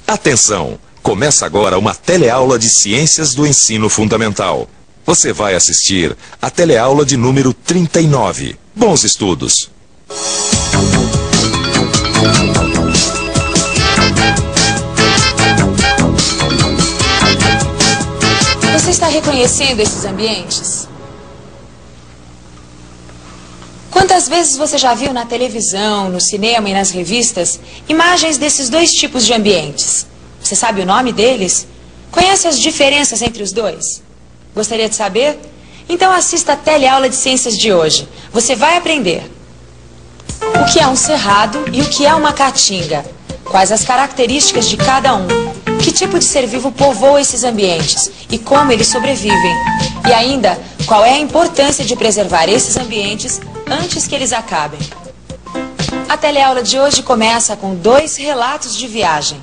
Atenção! Começa agora uma teleaula de Ciências do Ensino Fundamental. Você vai assistir a teleaula de número 39. Bons estudos! Você está reconhecendo esses ambientes? Quantas vezes você já viu na televisão, no cinema e nas revistas imagens desses dois tipos de ambientes? Você sabe o nome deles? Conhece as diferenças entre os dois? Gostaria de saber? Então assista a teleaula de ciências de hoje. Você vai aprender o que é um cerrado e o que é uma caatinga. Quais as características de cada um. Que tipo de ser vivo povoa esses ambientes e como eles sobrevivem. E ainda, qual é a importância de preservar esses ambientes antes que eles acabem. A teleaula de hoje começa com 2 relatos de viagem.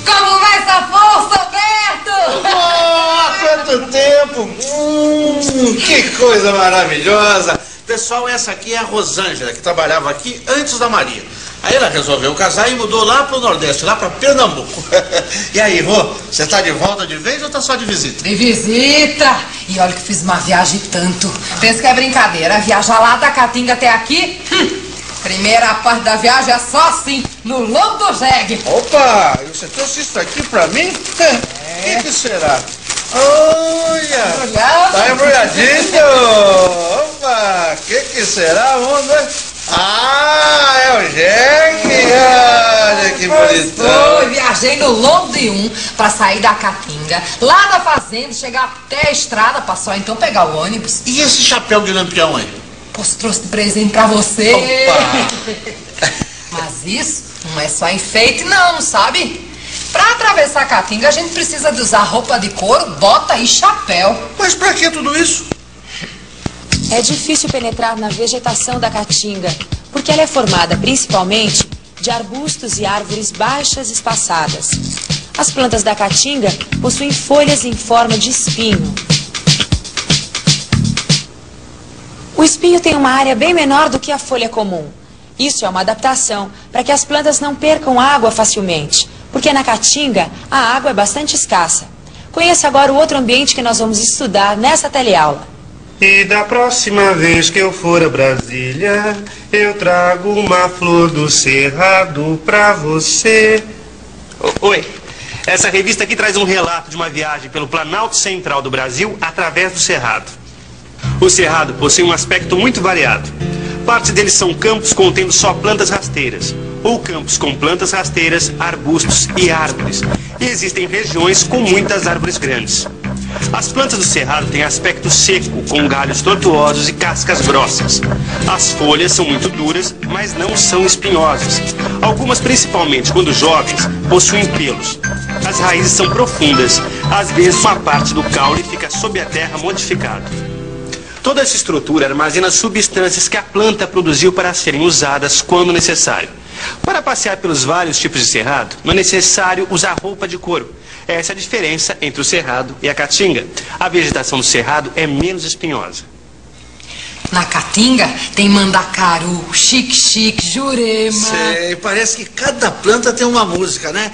Como vai essa força, Beto? Oh, quanto tempo! Que coisa maravilhosa! Pessoal, essa aqui é a Rosângela, que trabalhava aqui antes da Maria. Aí ela resolveu casar e mudou lá pro Nordeste, lá pra Pernambuco. E aí, Rô, você tá de volta de vez ou tá só de visita? De visita! E olha que fiz uma viagem tanto. Pensa que é brincadeira. Viajar lá da Caatinga até aqui? Primeira parte da viagem é só assim, no lombo do jegue. Opa, você trouxe isso aqui pra mim? O que será? Olha! Tá embrulhadinho! Opa, que será? Vamos ver. Ah, é o jegue! Olha que bonitão! Eu viajei no lombo de um pra sair da Caatinga, lá da fazenda, chegar até a estrada pra só então pegar o ônibus. E esse chapéu de lampião aí? Posso trouxe de presente pra você. Opa! Mas isso não é só enfeite não, sabe? Pra atravessar a Caatinga a gente precisa de usar roupa de couro, bota e chapéu. Mas pra que tudo isso? É difícil penetrar na vegetação da Caatinga, porque ela é formada principalmente de arbustos e árvores baixas espaçadas. As plantas da Caatinga possuem folhas em forma de espinho. O espinho tem uma área bem menor do que a folha comum. Isso é uma adaptação para que as plantas não percam água facilmente, porque na Caatinga a água é bastante escassa. Conheça agora o outro ambiente que nós vamos estudar nessa teleaula. E da próxima vez que eu for a Brasília, eu trago uma flor do cerrado pra você. Oi, essa revista aqui traz um relato de uma viagem pelo Planalto Central do Brasil através do cerrado. O cerrado possui um aspecto muito variado. Parte deles são campos contendo só plantas rasteiras, ou campos com plantas rasteiras, arbustos e árvores. E existem regiões com muitas árvores grandes. As plantas do cerrado têm aspecto seco, com galhos tortuosos e cascas grossas. As folhas são muito duras, mas não são espinhosas. Algumas, principalmente quando jovens, possuem pelos. As raízes são profundas. Às vezes, uma parte do caule fica sob a terra modificado. Toda essa estrutura armazena substâncias que a planta produziu para serem usadas quando necessário. Para passear pelos vários tipos de cerrado, não é necessário usar roupa de couro. Essa é a diferença entre o cerrado e a caatinga. A vegetação do cerrado é menos espinhosa. Na Caatinga tem mandacaru, xique-xique, jurema. Sei, parece que cada planta tem uma música, né?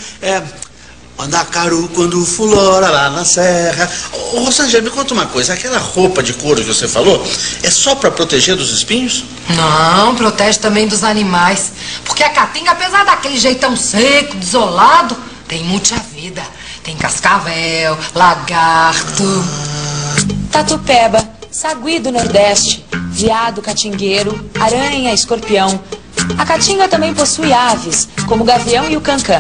Mandacaru quando fulora lá na serra. Ô, Rosângela, me conta uma coisa. Aquela roupa de couro que você falou é só para proteger dos espinhos? Não, protege também dos animais. Porque a Caatinga, apesar daquele jeitão seco, desolado, tem muita vida. Tem cascavel, lagarto, Tatupeba, sagui do Nordeste, veado catingueiro, aranha, escorpião. A Caatinga também possui aves, como o gavião e o cancã.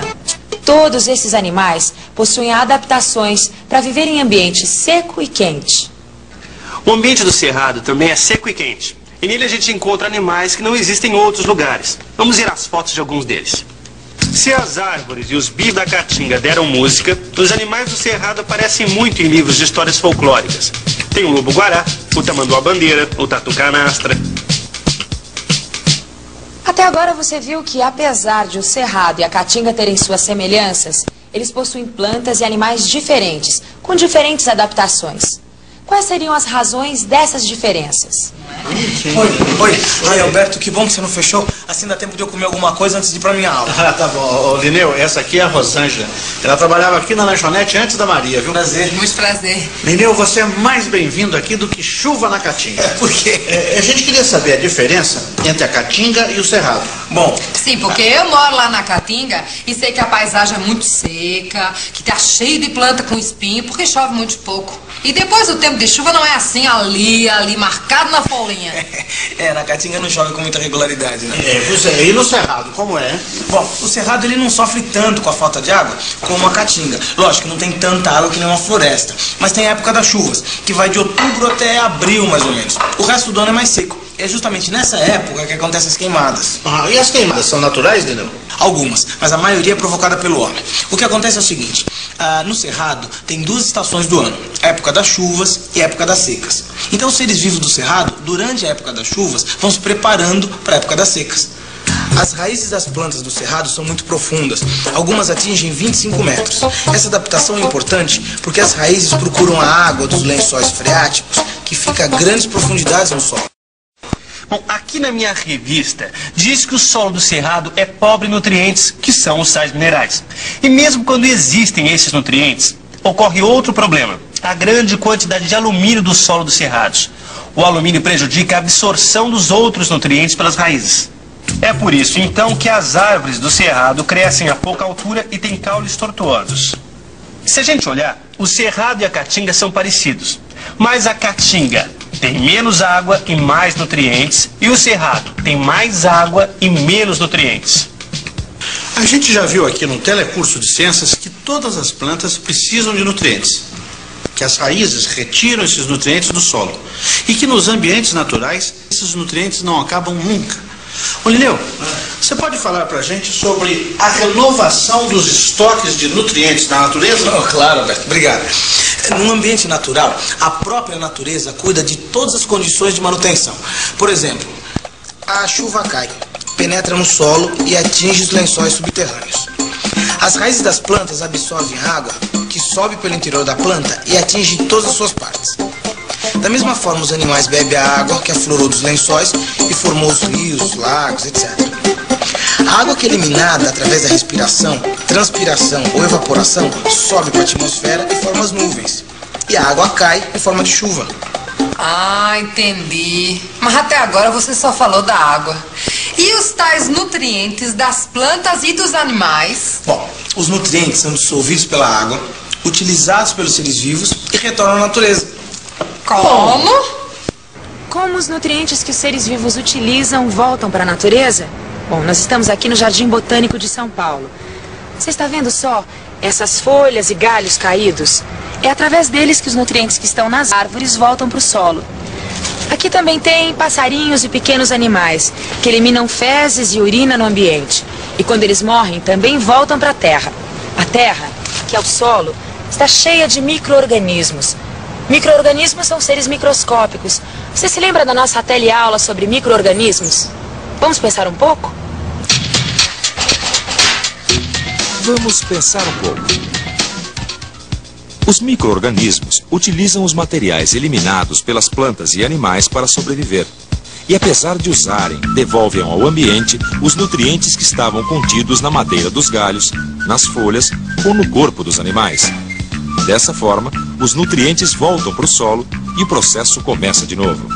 Todos esses animais possuem adaptações para viver em ambiente seco e quente. O ambiente do cerrado também é seco e quente. E nele a gente encontra animais que não existem em outros lugares. Vamos ver as fotos de alguns deles. Se as árvores e os bichos da Caatinga deram música, os animais do cerrado aparecem muito em livros de histórias folclóricas. Tem o lobo-guará, o tamanduá-bandeira, o tatu-canastra. A Até agora você viu que, apesar de o cerrado e a caatinga terem suas semelhanças, eles possuem plantas e animais diferentes, com diferentes adaptações. Quais seriam as razões dessas diferenças? Oi, Alberto, que bom que você não fechou. Assim dá tempo de eu comer alguma coisa antes de ir pra minha aula. Ah, tá bom. Ô, Lineu, essa aqui é a Rosângela. Ela trabalhava aqui na lanchonete antes da Maria, viu? Prazer. Muito prazer. Lineu, você é mais bem-vindo aqui do que chuva na Caatinga. Por quê? A gente queria saber a diferença entre a Caatinga e o Cerrado. Bom, Sim, porque eu moro lá na Caatinga e sei que a paisagem é muito seca, que tá cheio de planta com espinho, porque chove muito pouco. E depois o tempo de chuva não é assim, ali, marcado na folhinha. na Caatinga não chove com muita regularidade, né? Pois é. E no Cerrado, como é? Bom, o cerrado ele não sofre tanto com a falta de água como a Caatinga. Lógico que não tem tanta água que nem uma floresta, mas tem a época das chuvas, que vai de outubro até abril, mais ou menos. O resto do ano é mais seco. É justamente nessa época que acontecem as queimadas. E as queimadas são naturais, Lineu? Algumas, mas a maioria é provocada pelo homem. O que acontece é o seguinte, no Cerrado tem 2 estações do ano, a época das chuvas e a época das secas. Então os seres vivos do Cerrado, durante a época das chuvas, vão se preparando para a época das secas. As raízes das plantas do Cerrado são muito profundas, algumas atingem 25 metros. Essa adaptação é importante porque as raízes procuram a água dos lençóis freáticos, que fica a grandes profundidades no solo. Bom, aqui na minha revista diz que o solo do Cerrado é pobre em nutrientes, que são os sais minerais. E mesmo quando existem esses nutrientes, ocorre outro problema: a grande quantidade de alumínio do solo dos cerrados. O alumínio prejudica a absorção dos outros nutrientes pelas raízes. É por isso, então, que as árvores do Cerrado crescem a pouca altura e têm caules tortuosos. Se a gente olhar, o Cerrado e a Caatinga são parecidos, mas a Caatinga tem menos água e mais nutrientes, e o Cerrado tem mais água e menos nutrientes. A gente já viu aqui no telecurso de ciências que todas as plantas precisam de nutrientes, que as raízes retiram esses nutrientes do solo e que nos ambientes naturais esses nutrientes não acabam nunca. Ô Lineu, você pode falar pra gente sobre a renovação dos estoques de nutrientes na natureza? Oh, claro, Alberto, obrigado. Num ambiente natural, a própria natureza cuida de todas as condições de manutenção. Por exemplo, a chuva cai, penetra no solo e atinge os lençóis subterrâneos. As raízes das plantas absorvem água que sobe pelo interior da planta e atinge todas as suas partes. Da mesma forma, os animais bebem a água que aflorou dos lençóis e formou os rios, lagos, etc. A água que é eliminada através da respiração, transpiração ou evaporação sobe para a atmosfera e forma as nuvens. E a água cai em forma de chuva. Ah, entendi. Mas até agora você só falou da água. E os tais nutrientes das plantas e dos animais? Bom, os nutrientes são dissolvidos pela água, utilizados pelos seres vivos e retornam à natureza. Como? Como os nutrientes que os seres vivos utilizam voltam para a natureza? Bom, nós estamos aqui no Jardim Botânico de São Paulo. Você está vendo só essas folhas e galhos caídos? É através deles que os nutrientes que estão nas árvores voltam para o solo. Aqui também tem passarinhos e pequenos animais que eliminam fezes e urina no ambiente. E quando eles morrem, também voltam para a terra. A terra, que é o solo, está cheia de micro-organismos. Micro-organismos são seres microscópicos. Você se lembra da nossa teleaula sobre micro-organismos? Vamos pensar um pouco? Vamos pensar um pouco. Os micro-organismos utilizam os materiais eliminados pelas plantas e animais para sobreviver. E apesar de usarem, devolvem ao ambiente os nutrientes que estavam contidos na madeira dos galhos, nas folhas ou no corpo dos animais. Dessa forma, os nutrientes voltam para o solo e o processo começa de novo.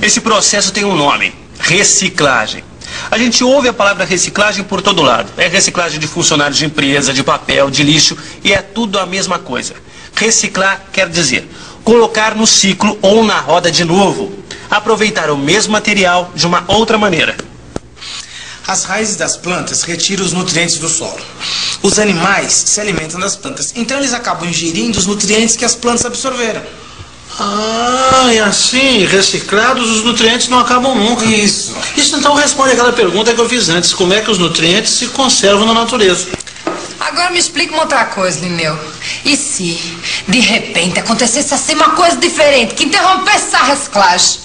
Esse processo tem um nome: reciclagem. A gente ouve a palavra reciclagem por todo lado. É reciclagem de funcionários de empresa, de papel, de lixo, e é tudo a mesma coisa. Reciclar quer dizer colocar no ciclo ou na roda de novo. Aproveitar o mesmo material de uma outra maneira. As raízes das plantas retiram os nutrientes do solo. Os animais se alimentam das plantas, então eles acabam ingerindo os nutrientes que as plantas absorveram. Ah, e assim, reciclados, os nutrientes não acabam nunca. Isso. Isso então responde aquela pergunta que eu fiz antes: como é que os nutrientes se conservam na natureza? Agora me explica uma outra coisa, Lineu. E se, de repente, acontecesse assim uma coisa diferente, que interrompesse essa reciclagem?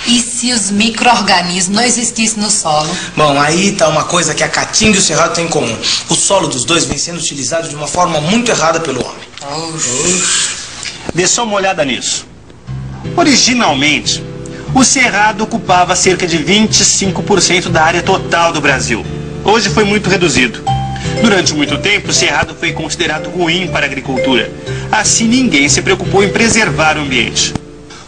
E se os micro-organismos não existissem no solo? Bom, aí tá uma coisa que a Caatinga e o Cerrado têm em comum. O solo dos dois vem sendo utilizado de uma forma muito errada pelo homem. Dê só uma olhada nisso. Originalmente, o Cerrado ocupava cerca de 25% da área total do Brasil. Hoje foi muito reduzido. Durante muito tempo, o Cerrado foi considerado ruim para a agricultura. Assim, ninguém se preocupou em preservar o ambiente.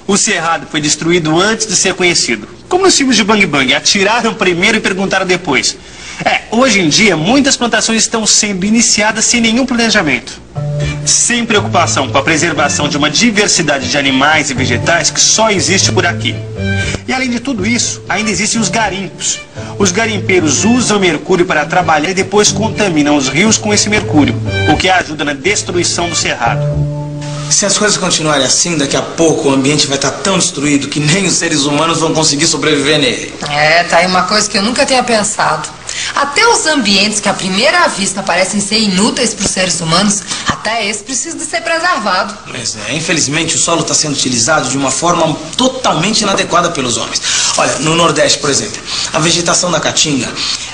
O Cerrado foi destruído antes de ser conhecido. Como nos filmes de Bang Bang, atiraram primeiro e perguntaram depois. Hoje em dia, muitas plantações estão sendo iniciadas sem nenhum planejamento. Sem preocupação com a preservação de uma diversidade de animais e vegetais que só existe por aqui. E além de tudo isso, ainda existem os garimpos. Os garimpeiros usam mercúrio para trabalhar e depois contaminam os rios com esse mercúrio, o que ajuda na destruição do Cerrado. Se as coisas continuarem assim, daqui a pouco o ambiente vai estar tão destruído que nem os seres humanos vão conseguir sobreviver nele. Tá aí uma coisa que eu nunca tinha pensado. Até os ambientes que à primeira vista parecem ser inúteis para os seres humanos, até esse precisa de ser preservado. Pois é, infelizmente o solo está sendo utilizado de uma forma totalmente inadequada pelos homens. Olha, no Nordeste, por exemplo, a vegetação da Caatinga,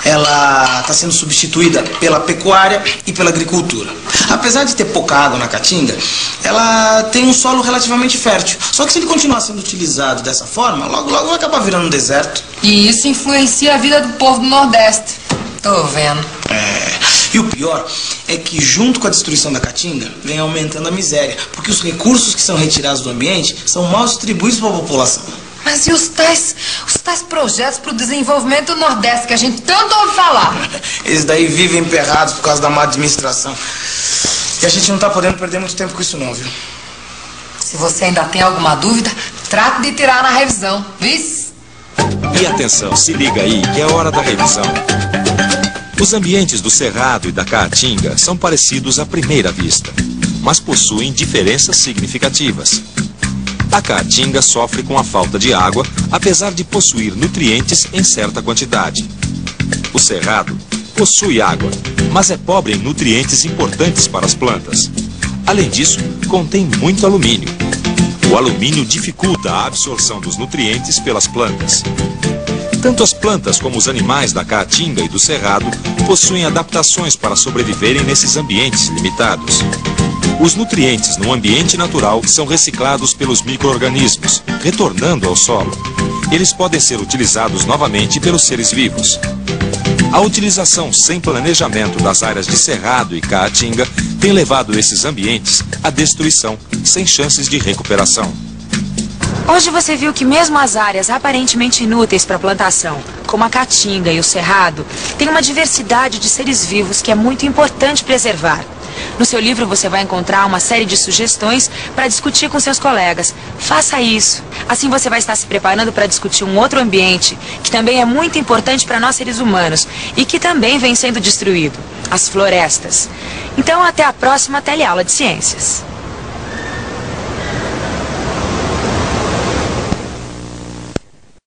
ela está sendo substituída pela pecuária e pela agricultura. Apesar de ter pouca água na Caatinga, ela tem um solo relativamente fértil. Só que se ele continuar sendo utilizado dessa forma, logo vai acabar virando um deserto. E isso influencia a vida do povo do Nordeste. Tô vendo. E o pior é que junto com a destruição da Caatinga, vem aumentando a miséria, porque os recursos que são retirados do ambiente são mal distribuídos para a população. Mas e os tais projetos para o desenvolvimento do Nordeste que a gente tanto ouve falar? Eles daí vivem emperrados por causa da má administração. E a gente não está podendo perder muito tempo com isso não, viu? Se você ainda tem alguma dúvida, trate de tirar na revisão, viu? E atenção, se liga aí que é hora da revisão. Os ambientes do Cerrado e da Caatinga são parecidos à primeira vista, mas possuem diferenças significativas. A Caatinga sofre com a falta de água, apesar de possuir nutrientes em certa quantidade. O Cerrado possui água, mas é pobre em nutrientes importantes para as plantas. Além disso, contém muito alumínio. O alumínio dificulta a absorção dos nutrientes pelas plantas. Tanto as plantas como os animais da Caatinga e do Cerrado possuem adaptações para sobreviverem nesses ambientes limitados. Os nutrientes no ambiente natural são reciclados pelos micro-organismos, retornando ao solo. Eles podem ser utilizados novamente pelos seres vivos. A utilização sem planejamento das áreas de Cerrado e Caatinga tem levado esses ambientes à destruição, sem chances de recuperação. Hoje você viu que mesmo as áreas aparentemente inúteis para plantação, como a Caatinga e o Cerrado, têm uma diversidade de seres vivos que é muito importante preservar. No seu livro você vai encontrar uma série de sugestões para discutir com seus colegas. Faça isso. Assim você vai estar se preparando para discutir um outro ambiente que também é muito importante para nós seres humanos e que também vem sendo destruído: as florestas. Então até a próxima teleaula de ciências.